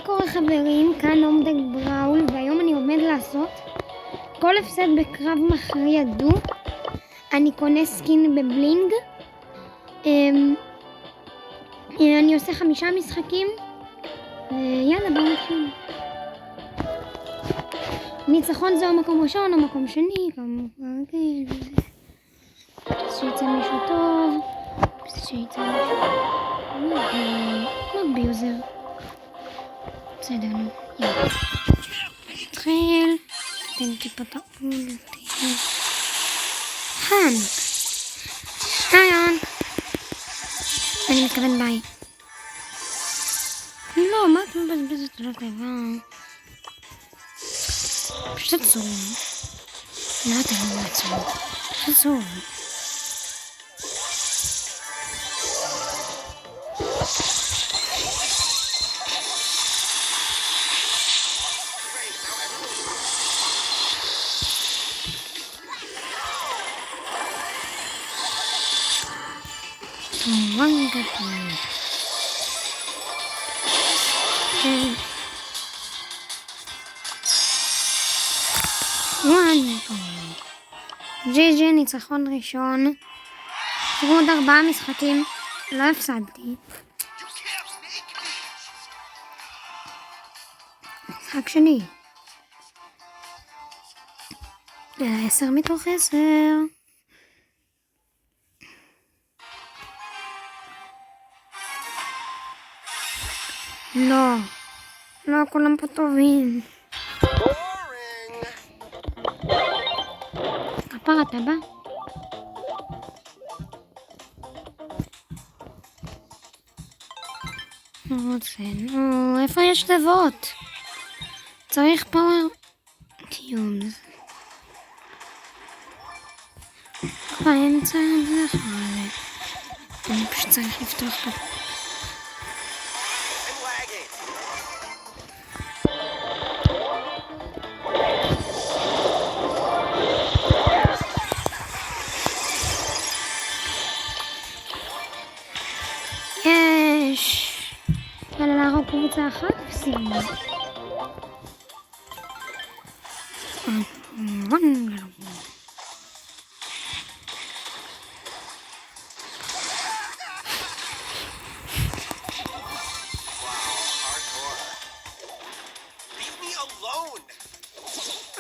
קורה חברים? כאן עומדק בראול, והיום אני עומד לעשות כל הפסד בקרב מכריע דו. אני קונה סקין בבלינג. אני עושה 5 משחקים. יאללה, בואו נתחיל. ניצחון זה המקום ראשון, המקום שני, שיצא מישהו טוב, שיצא מישהו לא ביוזר. בסדר, נו, יאללה. נתחיל. תן טיפה פעול. האנק. היי האנק. אני מתכוון ביי. לא, מה את מבזבזת על הטבע? פשוט עצור. מה אתה לא עצור? פשוט עצור. ג'י ניצחון ראשון. עוד 4 משחקים. לא הפסדתי. משחק שני. 10 מתוך 10. לא. לא, כולם פה טובים. כפר אתה בא? איפה יש תיבות? צריך פאוור קיומס. באמצע זה חלק. אני פשוט צריך לפתוח פה. יש! יאללה, להרוג קבוצה אחת וסיימנו.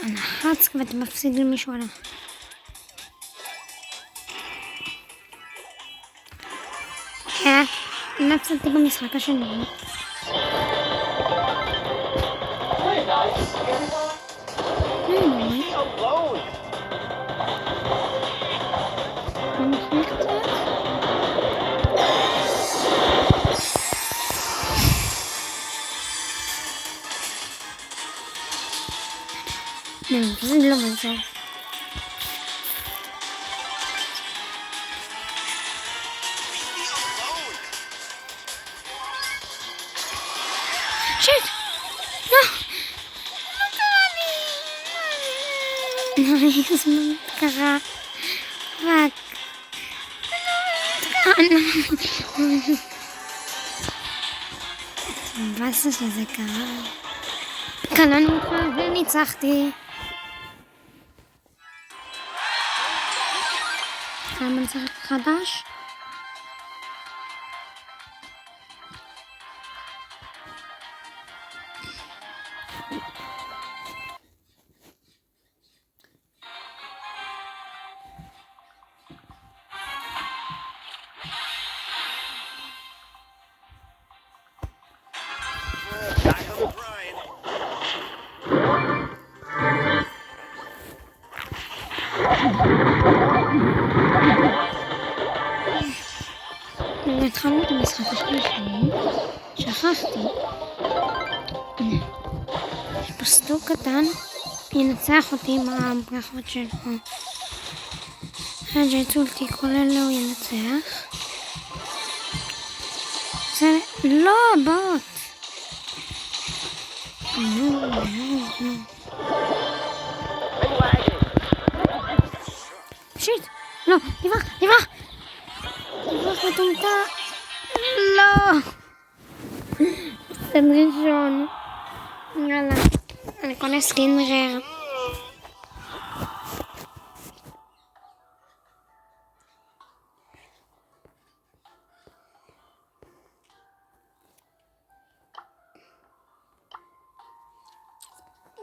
הנחץ ואתה מפסיד למישהו עליו. נפסדתי במשחק השני. זה לא מצב. שיט! לא! לא קרה לי! זה קרה. רק. בסדר שזה קרה. קלענו אותך וניצחתי. כמה משחק חדש? התחלנו את המשחק השלישי, שכחתי. יש פה סטוק קטן, ינצח אותי עם הברכות שלו. הג'ייטולטי כולל לו ינצח. זה לא בוט. נו. שיט, לא, תברח. תברח מטומטם. לא. זה הפסד ראשון. יאללה, אני קונה סקין רר.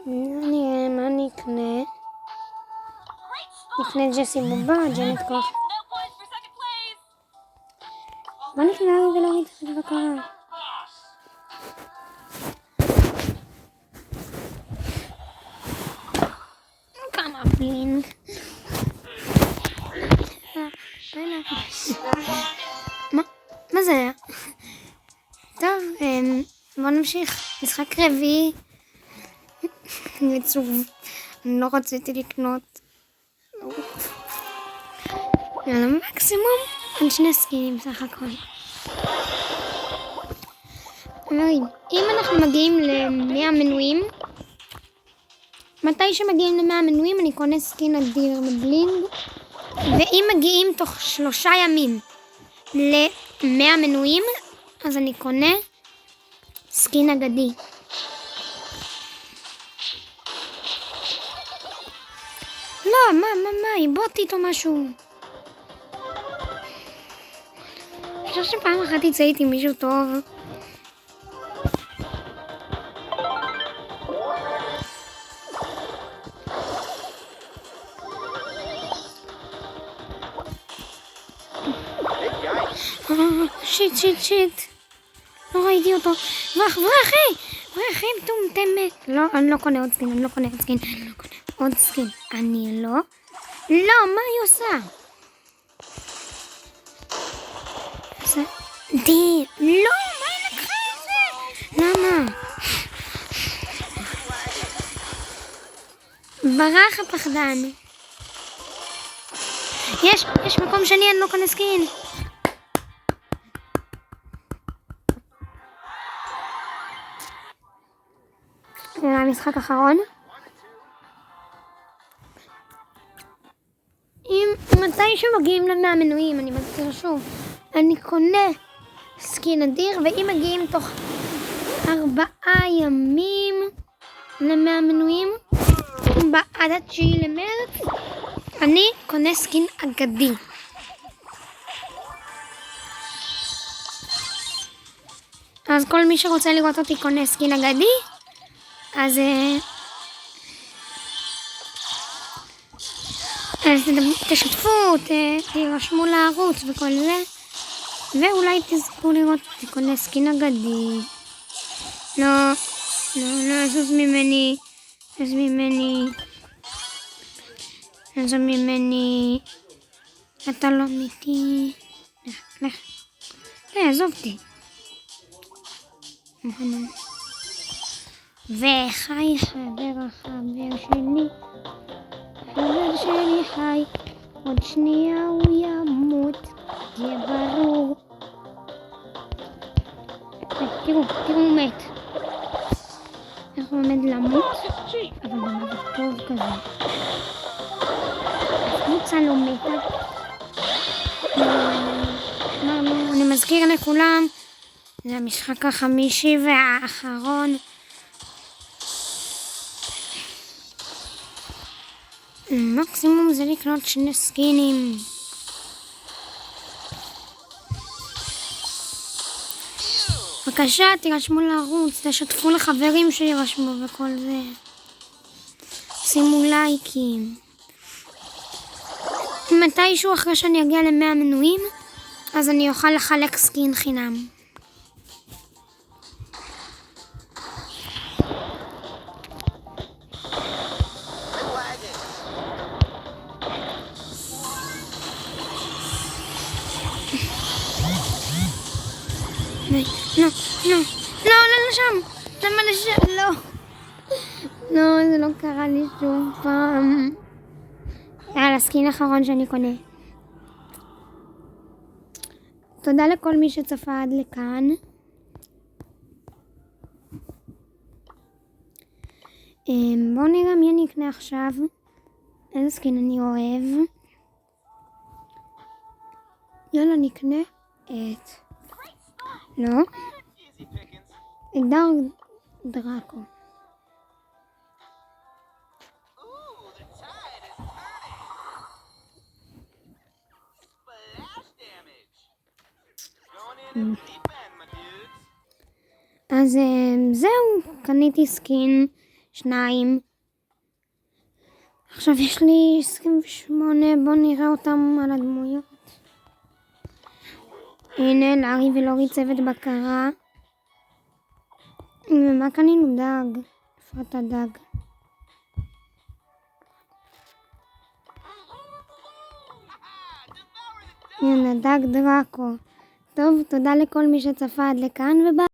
נראה מה אני אקנה. נקנה ג'סי בובה, ג'נט כוח. בוא נקנה ולהוריד את הבקרה. כמה פלינג. מה זה היה? טוב, בוא נמשיך. משחק רביעי. עצוב. אני לא רציתי לקנות. יאללה, מקסימום על 2 סקינים סך הכל. חברים, אם אנחנו מגיעים ל100 מנויים, מתי שמגיעים ל100 מנויים אני קונה סקין אדיר בבלינג, ואם מגיעים תוך 3 ימים ל100 מנויים, אז אני קונה סקין אגדי. לא, מה, היא בוטית או משהו. אני חושב שפעם אחת יצאתי עם מישהו טוב. שיט. לא ראיתי אותו. ברח, מטומטמת. לא, אני לא קונה עוד סקין. עוד סקין. אני לא. לא, מה היא עושה? לא, מה היא לקחה את זה? למה? ברח הפחדן. יש מקום שני, אני לא קונה סקין. זה המשחק האחרון. אם מתי שמגיעים ל100 מנויים, אני מזכיר שוב, אני קונה סקין אדיר, ואם מגיעים תוך 4 ימים ל100 מנויים, עד 9 למרץ, אני קונה סקין אגדי. אז כל מי שרוצה לראות אותי קונה סקין אגדי, אז תשתפו, תירשמו לערוץ וכל זה, ואולי תזכו לראות אותי קונה סקין אגדי. לא, זוז ממני, אתה לא אמיתי. לך, עזוב אותי. וחי החבר שלי חי, עוד שנייה הוא ימות, זה ברור. תראו, הוא מת. איך הוא עומד למות? אבל במוות טוב כזה. הקבוצה לא מתה. אני מזכיר לכולם, זה המשחק החמישי והאחרון. מקסימום זה לקנות 2 סקינים. בבקשה, תירשמו לערוץ, תשתפו לחברים שירשמו וכל זה. שימו לייקים. מתישהו אחרי שאני אגיע ל100 מנויים, אז אני אוכל לחלק סקין חינם. לא לשם. למה לשם? לא, זה לא קרה לי שום פעם. יאללה, סקין האחרון שאני קונה. תודה לכל מי שצפה עד לכאן. בואו נראה מי אני אקנה עכשיו. איזה סקין אני אוהב. יאללה, נקנה את... לא. דארק דראקו. Ooh, the tide is turning. Splash damage. Going in at the deep end, my dudes. אז זהו, קניתי סקין, 2. עכשיו יש לי 28, בואו נראה אותם על הדמויות. הנה, לארי ולורי צוות בקרה. ומה קנינו? דג. איפה אתה דג? הנה, דג דראקו. טוב, תודה לכל מי שצפה עד לכאן וביי.